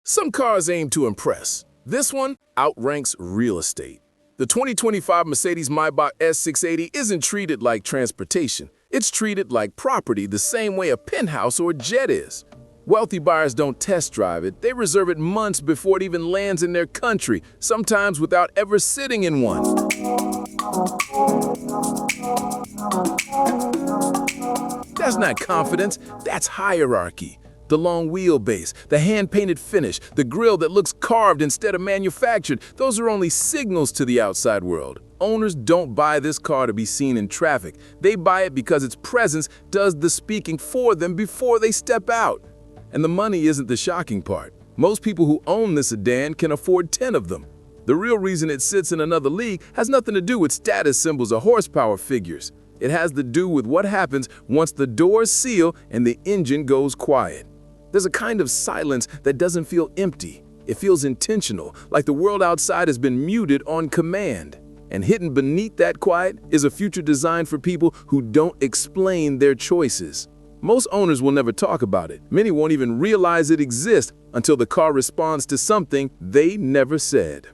Some cars aim to impress. This one outranks real estate. The 2025 Mercedes Maybach S680 isn't treated like transportation. It's treated like property the same way a penthouse or a jet is. Wealthy buyers don't test drive it. They reserve it months before it even lands in their country, sometimes without ever sitting in one. That's not confidence, that's hierarchy. The long wheelbase, the hand-painted finish, the grille that looks carved instead of manufactured, those are only signals to the outside world. Owners don't buy this car to be seen in traffic. They buy it because its presence does the speaking for them before they step out. And the money isn't the shocking part. Most people who own this sedan can afford 10 of them. The real reason it sits in another league has nothing to do with status symbols or horsepower figures. It has to do with what happens once the doors seal and the engine goes quiet. There's a kind of silence that doesn't feel empty. It feels intentional, like the world outside has been muted on command. And hidden beneath that quiet is a future designed for people who don't explain their choices. Most owners will never talk about it. Many won't even realize it exists until the car responds to something they never said.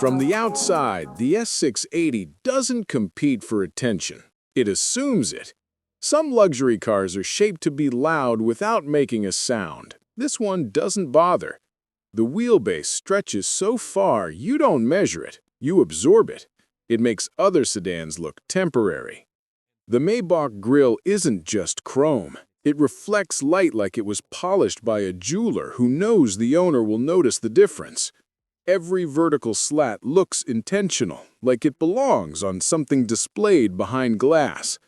From the outside, the S680 doesn't compete for attention. It assumes it. Some luxury cars are shaped to be loud without making a sound. This one doesn't bother. The wheelbase stretches so far you don't measure it, you absorb it. It makes other sedans look temporary. The Maybach grille isn't just chrome. It reflects light like it was polished by a jeweler who knows the owner will notice the difference. Every vertical slat looks intentional, like it belongs on something displayed behind glass.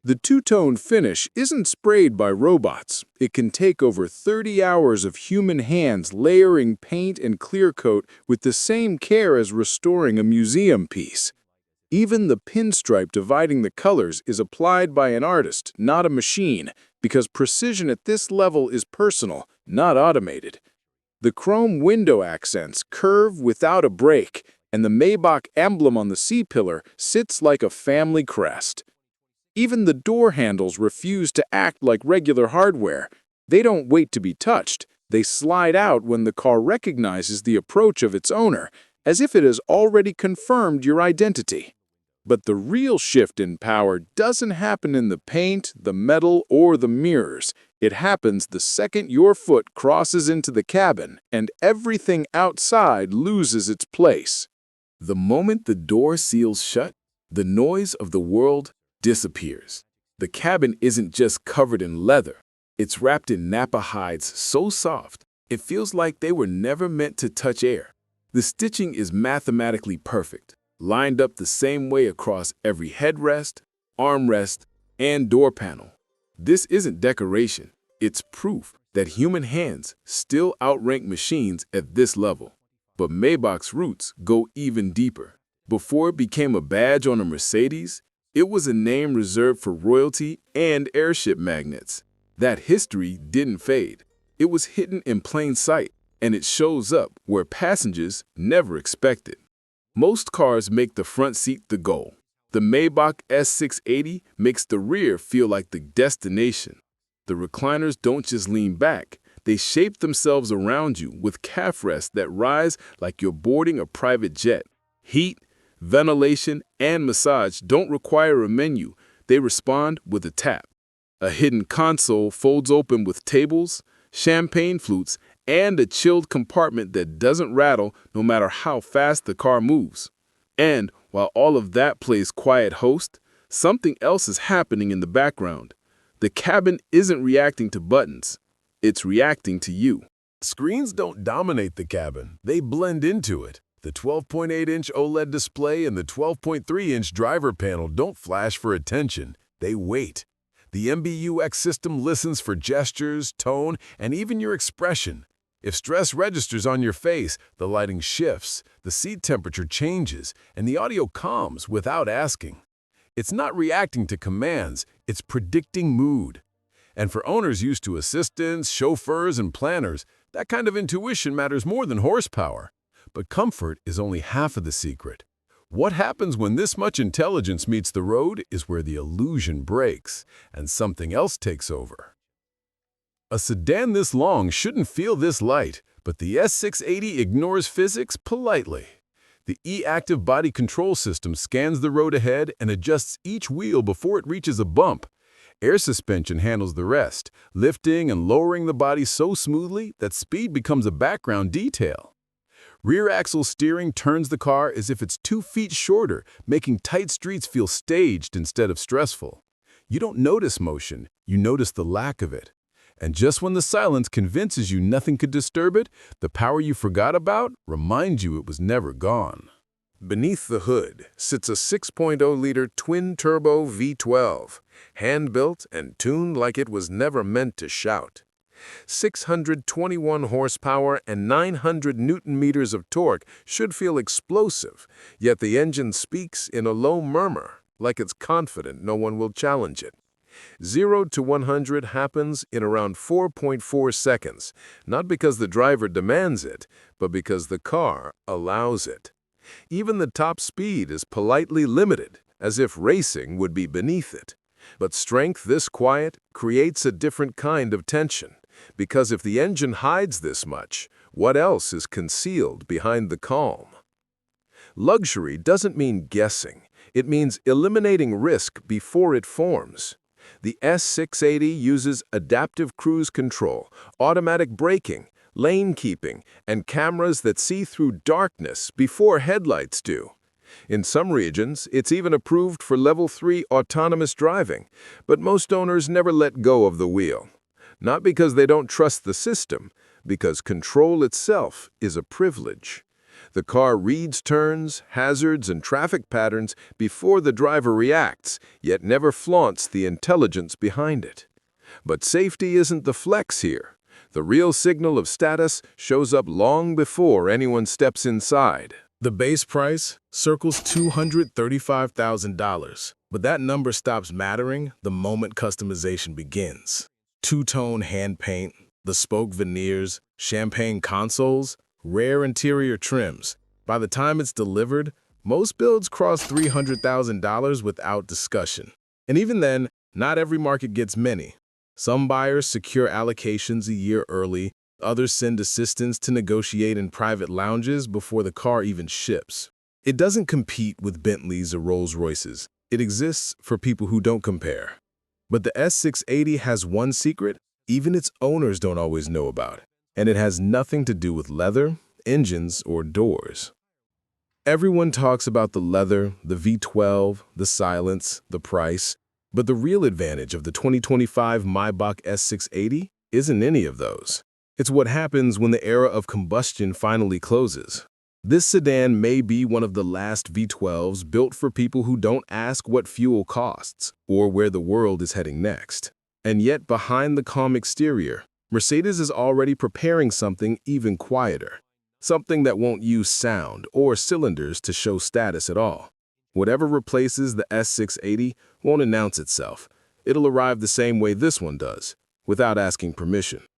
The two-tone finish isn't sprayed by robots. It can take over 30 hours of human hands layering paint and clear coat with the same care as restoring a museum piece. Even the pinstripe dividing the colors is applied by an artist, not a machine, because precision at this level is personal, not automated. The chrome window accents curve without a break, and the Maybach emblem on the C-pillar sits like a family crest. Even the door handles refuse to act like regular hardware. They don't wait to be touched. They slide out when the car recognizes the approach of its owner, as if it has already confirmed your identity. But the real shift in power doesn't happen in the paint, the metal, or the mirrors. It happens the second your foot crosses into the cabin and everything outside loses its place. The moment the door seals shut, the noise of the world disappears. The cabin isn't just covered in leather. It's wrapped in Napa hides so soft, it feels like they were never meant to touch air. The stitching is mathematically perfect, lined up the same way across every headrest, armrest, and door panel. This isn't decoration. It's proof that human hands still outrank machines at this level. But Maybach's roots go even deeper. Before it became a badge on a Mercedes, it was a name reserved for royalty and airship magnets. That history didn't fade. It was hidden in plain sight, and it shows up where passengers never expected. Most cars make the front seat the goal. The Maybach S680 makes the rear feel like the destination. The recliners don't just lean back, they shape themselves around you with calf rests that rise like you're boarding a private jet. Heat, ventilation, and massage don't require a menu, they respond with a tap. A hidden console folds open with tables, champagne flutes, and a chilled compartment that doesn't rattle no matter how fast the car moves. And while all of that plays quiet host, something else is happening in the background. The cabin isn't reacting to buttons, it's reacting to you. Screens don't dominate the cabin, they blend into it. The 12.8-inch OLED display and the 12.3-inch driver panel don't flash for attention, they wait. The MBUX system listens for gestures, tone, and even your expression. If stress registers on your face, the lighting shifts, the seat temperature changes, and the audio calms without asking. It's not reacting to commands, it's predicting mood. And for owners used to assistants, chauffeurs, and planners, that kind of intuition matters more than horsepower. But comfort is only half of the secret. What happens when this much intelligence meets the road is where the illusion breaks and something else takes over. A sedan this long shouldn't feel this light, but the S680 ignores physics politely. The e-active body control system scans the road ahead and adjusts each wheel before it reaches a bump. Air suspension handles the rest, lifting and lowering the body so smoothly that speed becomes a background detail. Rear axle steering turns the car as if it's 2 feet shorter, making tight streets feel staged instead of stressful. You don't notice motion, you notice the lack of it. And just when the silence convinces you nothing could disturb it, the power you forgot about reminds you it was never gone. Beneath the hood sits a 6.0-liter twin-turbo V12, hand-built and tuned like it was never meant to shout. 621 horsepower and 900 newton-meters of torque should feel explosive, yet the engine speaks in a low murmur, like it's confident no one will challenge it. 0 to 100 happens in around 4.4 seconds, not because the driver demands it, but because the car allows it. Even the top speed is politely limited, as if racing would be beneath it. But strength this quiet creates a different kind of tension, because if the engine hides this much, what else is concealed behind the calm? Luxury doesn't mean guessing. It means eliminating risk before it forms. The S680 uses adaptive cruise control, automatic braking, lane keeping, and cameras that see through darkness before headlights do. In some regions, it's even approved for Level 3 autonomous driving, but most owners never let go of the wheel. Not because they don't trust the system, because control itself is a privilege. The car reads turns, hazards, and traffic patterns before the driver reacts, yet never flaunts the intelligence behind it. But safety isn't the flex here. The real signal of status shows up long before anyone steps inside. The base price circles $235,000, but that number stops mattering the moment customization begins. Two-tone hand paint, bespoke veneers, champagne consoles, rare interior trims. By the time it's delivered, most builds cross $300,000 without discussion. And even then, not every market gets many. Some buyers secure allocations a year early, others send assistants to negotiate in private lounges before the car even ships. It doesn't compete with Bentleys or Rolls-Royces. It exists for people who don't compare. But the S680 has one secret even its owners don't always know about, and it has nothing to do with leather, engines, or doors. Everyone talks about the leather, the V12, the silence, the price, but the real advantage of the 2025 Maybach S680 isn't any of those. It's what happens when the era of combustion finally closes. This sedan may be one of the last V12s built for people who don't ask what fuel costs or where the world is heading next. And yet, behind the calm exterior, Mercedes is already preparing something even quieter. Something that won't use sound or cylinders to show status at all. Whatever replaces the S680 won't announce itself. It'll arrive the same way this one does, without asking permission.